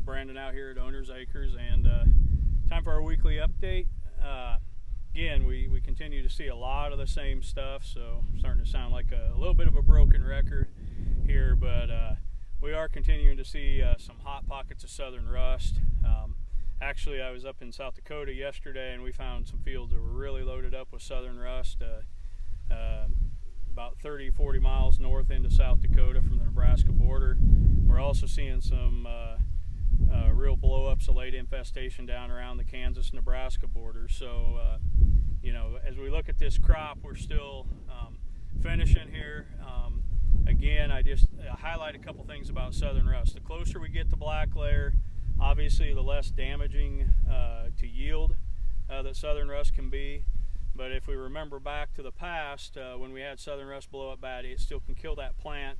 Brandon out here at Owner's Acres, and time for our weekly update. Again, we continue to see a lot of the same stuff, so starting to sound like a little bit of a broken record here, but we are continuing to see some hot pockets of southern rust. Actually, I was up in South Dakota yesterday, and we found some fields that were really loaded up with southern rust, about 30-40 miles north into South Dakota from the Nebraska border. We're also seeing some real blow-ups of late infestation down around the Kansas-Nebraska border. So, as we look at this crop, we're still finishing here. Again, I just highlight a couple things about southern rust. The closer we get to black layer, obviously the less damaging to yield that southern rust can be. But if we remember back to the past, when we had southern rust blow up bad, it still can kill that plant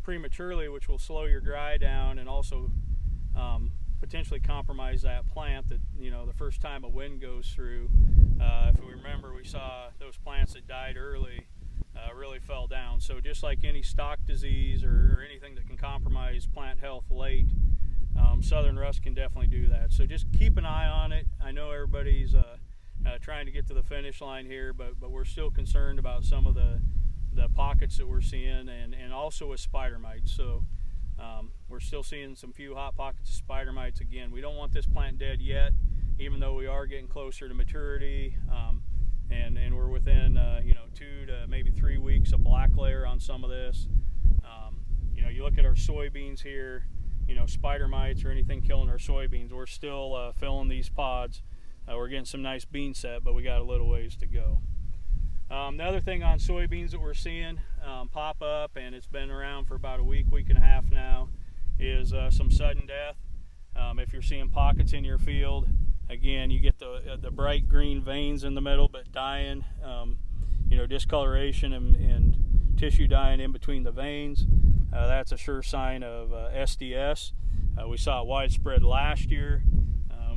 prematurely, which will slow your dry down and also potentially compromise that plant that, the first time a wind goes through. If we remember, we saw those plants that died early really fell down. So just like any stock disease or anything that can compromise plant health late, southern rust can definitely do that. So just keep an eye on it. I know everybody's trying to get to the finish line here, but we're still concerned about some of the pockets that we're seeing, and also with spider mites. So we're still seeing some few hot pockets of spider mites. Again, we don't want this plant dead yet, even though we are getting closer to maturity, and we're within 2 to maybe 3 weeks of black layer on some of this. You look at our soybeans here, spider mites or anything killing our soybeans, we're still filling these pods. We're getting some nice bean set, but we got a little ways to go. The other thing on soybeans that we're seeing pop up, and it's been around for about a week and a half now, is some sudden death. If you're seeing pockets in your field, again, you get the bright green veins in the middle, but dying, discoloration and tissue dying in between the veins. That's a sure sign of SDS. We saw it widespread last year.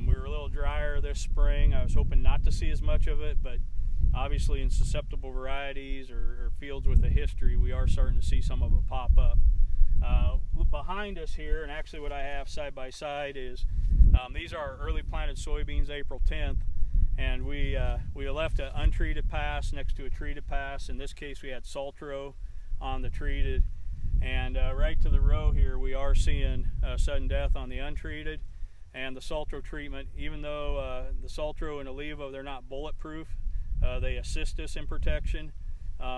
We were a little drier this spring. I was hoping not to see as much of it, but obviously in susceptible varieties or fields with a history, we are starting to see some of it pop up. Behind us here, and actually what I have side by side is these are early planted soybeans, April 10th, and we left an untreated pass next to a treated pass. In this case, we had Saltro on the treated, and right to the row here, we are seeing sudden death on the untreated. And the Saltro treatment, even though the Saltro and Olivo, they're not bulletproof, they assist us in protection,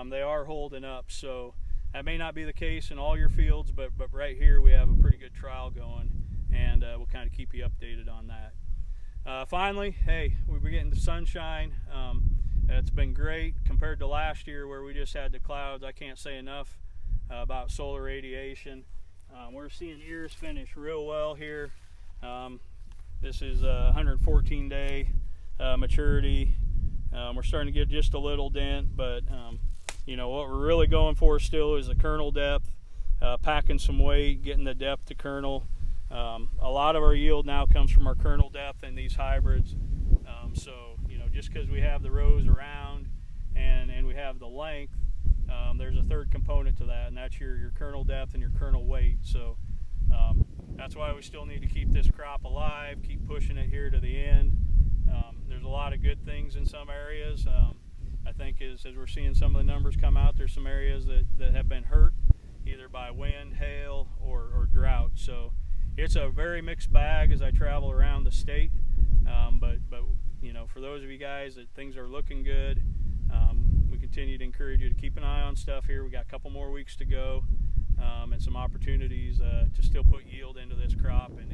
they are holding up. So that may not be the case in all your fields, but right here we have a pretty good trial going, and we'll kind of keep you updated on that. Finally, hey, we're getting the sunshine. It's been great compared to last year where we just had the clouds. I can't say enough about solar radiation. We're seeing ears finish real well here. This is a 114-day maturity. We're starting to get just a little dent, but what we're really going for still is the kernel depth, packing some weight, getting the depth to kernel. A lot of our yield now comes from our kernel depth in these hybrids. So just because we have the rows around and we have the length, there's a third component to that, and that's your kernel depth and your kernel weight. So that's why we still need to keep this crop alive, keep pushing it here to the end. There's a lot of good things in some areas. I think as we're seeing some of the numbers come out, there's some areas that have been hurt either by wind, hail, or drought. So it's a very mixed bag as I travel around the state. But for those of you guys that things are looking good, we continue to encourage you to keep an eye on stuff here. We got a couple more weeks to go. And some opportunities to still put yield into this crop and